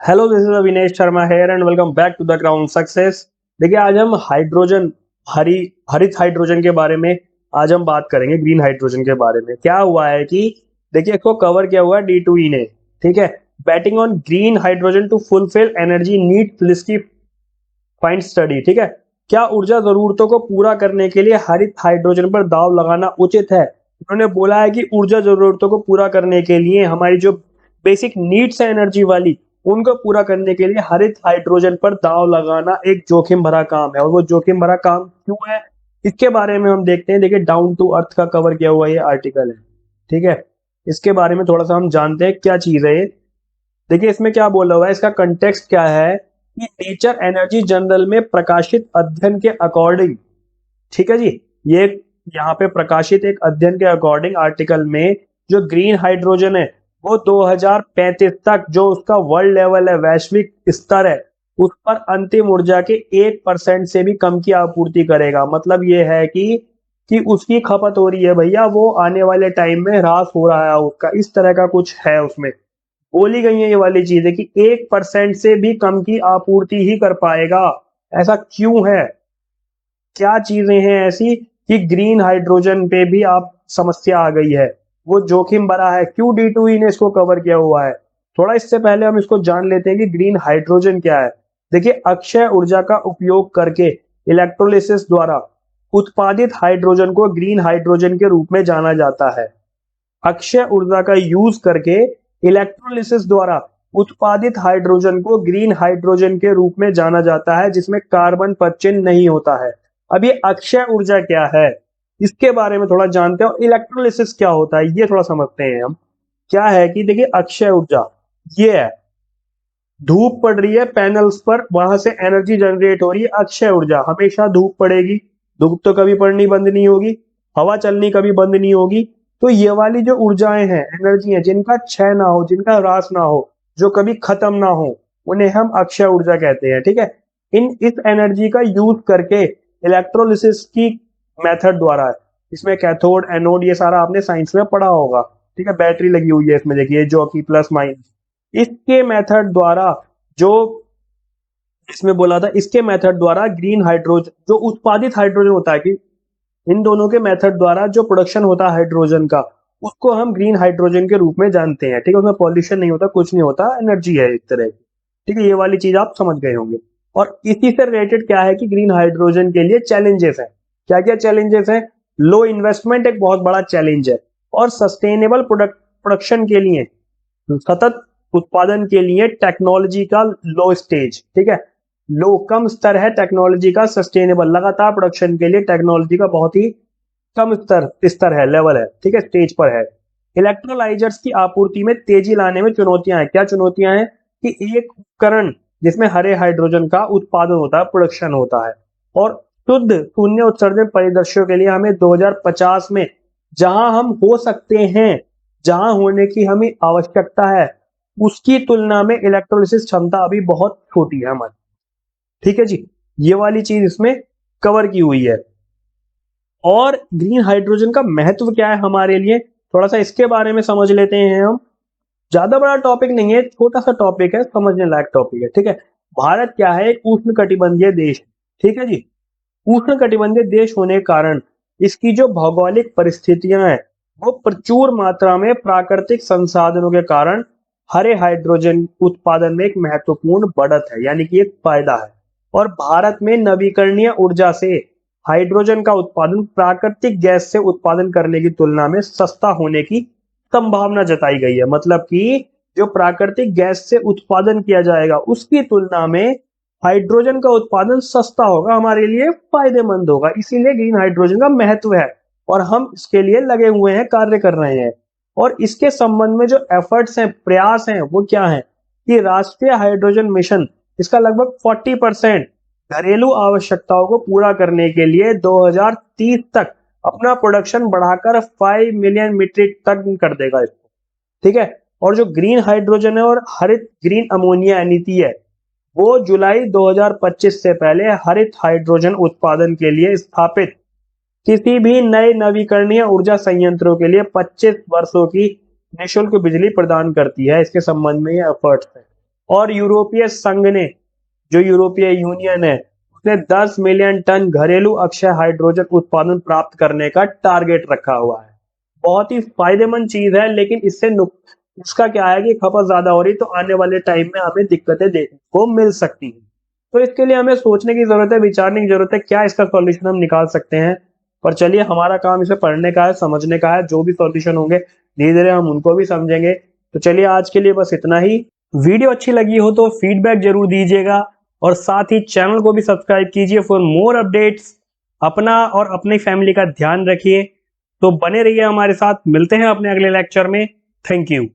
Hello, this is Avinesh Sharma here and welcome back to the ground success. देखिए, आज हम hydrogen हरी हरित हाइड्रोजन के बारे में आज हम बात करेंगे। ग्रीन हाइड्रोजन के बारे में क्या हुआ है कि देखिए, इसको कवर किया हुआ है D2E ने। ठीक है, betting on green hydrogen to fulfil energy need list find study. ठीक है, क्या ऊर्जा जरूरतों को पूरा करने के लिए हरित हाइड्रोजन पर दाव लगाना उचित है? उन्होंने बोला है कि ऊर्जा जरूरतों को पूरा करने के लिए हमारी जो बेसिक नीड्स है एनर्जी वाली, उनको पूरा करने के लिए हरित हाइड्रोजन पर दाव लगाना एक जोखिम भरा काम है। और वो जोखिम भरा काम क्यों है, इसके बारे में हम देखते हैं। देखिए, डाउन टू अर्थ का कवर किया हुआ ये आर्टिकल है। ठीक है, इसके बारे में थोड़ा सा हम जानते हैं क्या चीज है ये। देखिए, इसमें क्या बोला हुआ है, इसका कंटेक्स्ट क्या है कि नेचर एनर्जी जर्नल में प्रकाशित अध्ययन के अकॉर्डिंग, ठीक है जी, ये यहाँ पे प्रकाशित एक अध्ययन के अकॉर्डिंग आर्टिकल में जो ग्रीन हाइड्रोजन है वो 2035 तक जो उसका वर्ल्ड लेवल है, वैश्विक स्तर है, उस पर अंतिम ऊर्जा के 1% से भी कम की आपूर्ति करेगा। मतलब ये है कि उसकी खपत हो रही है भैया, वो आने वाले टाइम में ह्रास हो रहा है उसका, इस तरह का कुछ है उसमें बोली गई है ये वाली चीज है कि 1% से भी कम की आपूर्ति ही कर पाएगा। ऐसा क्यों है, क्या चीजें हैं ऐसी कि ग्रीन हाइड्रोजन पे भी आप समस्या आ गई है, वो जोखिम भरा है, क्यों D2E ने इसको कवर किया हुआ है? थोड़ा इससे पहले हम इसको जान लेते हैं कि ग्रीन हाइड्रोजन क्या है। देखिए, अक्षय ऊर्जा का उपयोग करके इलेक्ट्रोलिसिस द्वारा उत्पादित हाइड्रोजन को ग्रीन हाइड्रोजन के रूप में जाना जाता है। अक्षय ऊर्जा का यूज करके इलेक्ट्रोलिसिस द्वारा उत्पादित हाइड्रोजन को ग्रीन हाइड्रोजन के रूप में जाना जाता है, जिसमें कार्बन पदचिह्न नहीं होता है। अब ये अक्षय ऊर्जा क्या है, इसके बारे में थोड़ा जानते हैं। और इलेक्ट्रोलिसिस क्या होता है ये थोड़ा समझते हैं हम। क्या है कि देखिए, अक्षय ऊर्जा ये है, धूप पड़ रही है पैनल्स पर, वहां से एनर्जी जनरेट हो रही है। अक्षय ऊर्जा, हमेशा धूप पड़ेगी, धूप तो कभी पड़नी बंद नहीं होगी, हवा चलनी कभी बंद नहीं होगी। तो ये वाली जो ऊर्जाएं हैं, एनर्जी है, जिनका क्षय ना हो, जिनका ह्रास ना हो, जो कभी खत्म ना हो, उन्हें हम अक्षय ऊर्जा कहते हैं। ठीक है, इस एनर्जी का यूज करके इलेक्ट्रोलिसिस की मेथड द्वारा, इसमें कैथोड एनोड ये सारा आपने साइंस में पढ़ा होगा। ठीक है, बैटरी लगी हुई है इसमें, देखिए जॉकी प्लस माइनस, इसके मेथड द्वारा जो इसमें बोला था, इसके मेथड द्वारा ग्रीन हाइड्रोजन जो उत्पादित हाइड्रोजन होता है, कि इन दोनों के मेथड द्वारा जो प्रोडक्शन होता है हाइड्रोजन का, उसको हम ग्रीन हाइड्रोजन के रूप में जानते हैं। ठीक है, उसमें पॉल्यूशन नहीं होता, कुछ नहीं होता, एनर्जी है एक तरह की। ठीक है, ये वाली चीज आप समझ गए होंगे। और इसी से रिलेटेड क्या है कि ग्रीन हाइड्रोजन के लिए चैलेंजेस है। क्या क्या चैलेंजेस है? लो इन्वेस्टमेंट एक बहुत बड़ा चैलेंज है, और सस्टेनेबल प्रोडक्शन के लिए, सतत उत्पादन के लिए टेक्नोलॉजी का लो स्टेज, ठीक है, लो कम स्तर है टेक्नोलॉजी का। सस्टेनेबल लगातार प्रोडक्शन के लिए टेक्नोलॉजी का बहुत ही कम स्तर है, लेवल है, ठीक है, स्टेज पर है। इलेक्ट्रोलाइजर्स की आपूर्ति में तेजी लाने में चुनौतियां हैं। क्या चुनौतियां हैं कि एक उपकरण जिसमें हरे हाइड्रोजन का उत्पादन होता है, प्रोडक्शन होता है, और शुद्ध शून्य उत्सर्जन परिदृश्यों के लिए हमें 2050 में, जहां हम हो सकते हैं, जहां होने की हमें आवश्यकता है, उसकी तुलना में इलेक्ट्रोलिसिस क्षमता अभी बहुत छोटी है हमारी। ठीक है जी, ये वाली चीज इसमें कवर की हुई है। और ग्रीन हाइड्रोजन का महत्व क्या है हमारे लिए, थोड़ा सा इसके बारे में समझ लेते हैं हम। ज्यादा बड़ा टॉपिक नहीं है, छोटा सा टॉपिक है, समझने लायक टॉपिक है। ठीक है, भारत क्या है, एक उष्ण कटिबंधीय देश है। ठीक है जी, उष्ण कटिबंधीय देश होने के कारण इसकी जो भौगोलिक परिस्थितियां हैं, वो प्रचुर मात्रा में प्राकृतिक संसाधनों के कारण हरे हाइड्रोजन उत्पादन में एक महत्वपूर्ण बढ़त है, यानी कि एक फायदा है। और भारत में नवीकरणीय ऊर्जा से हाइड्रोजन का उत्पादन प्राकृतिक गैस से उत्पादन करने की तुलना में सस्ता होने की संभावना जताई गई है। मतलब कि जो प्राकृतिक गैस से उत्पादन किया जाएगा, उसकी तुलना में हाइड्रोजन का उत्पादन सस्ता होगा, हमारे लिए फायदेमंद होगा। इसीलिए ग्रीन हाइड्रोजन का महत्व है, और हम इसके लिए लगे हुए हैं, कार्य कर रहे हैं। और इसके संबंध में जो एफर्ट्स हैं, प्रयास हैं, वो क्या है कि राष्ट्रीय हाइड्रोजन मिशन इसका लगभग 40% घरेलू आवश्यकताओं को पूरा करने के लिए 2030 तक अपना प्रोडक्शन बढ़ाकर 5 मिलियन मीट्रिक टन कर देगा इसको। ठीक है, और जो ग्रीन हाइड्रोजन है और हरित ग्रीन अमोनिया नीति है, वो जुलाई 2025 से पहले हरित हाइड्रोजन उत्पादन के लिए स्थापित किसी भी नए नवीकरणीय ऊर्जा संयंत्रों के लिए 25 वर्षों की निःशुल्क बिजली प्रदान करती है। इसके संबंध में ये एफर्ट्स है। और यूरोपीय संघ ने, जो यूरोपीय यूनियन है, उसने 10 मिलियन टन घरेलू अक्षय हाइड्रोजन उत्पादन प्राप्त करने का टारगेट रखा हुआ है। बहुत ही फायदेमंद चीज है, लेकिन इससे इसका क्या है कि खपत ज्यादा हो रही, तो आने वाले टाइम में हमें दिक्कतें देखने को मिल सकती है। तो इसके लिए हमें सोचने की जरूरत है, विचारने की जरूरत है, क्या इसका सॉल्यूशन हम निकाल सकते हैं। पर चलिए, हमारा काम इसे पढ़ने का है, समझने का है, जो भी सॉल्यूशन होंगे धीरे धीरे हम उनको भी समझेंगे। तो चलिए, आज के लिए बस इतना ही। वीडियो अच्छी लगी हो तो फीडबैक जरूर दीजिएगा, और साथ ही चैनल को भी सब्सक्राइब कीजिए फॉर मोर अपडेट्स। अपना और अपनी फैमिली का ध्यान रखिए। तो बने रहिए हमारे साथ, मिलते हैं अपने अगले लेक्चर में। Thank you.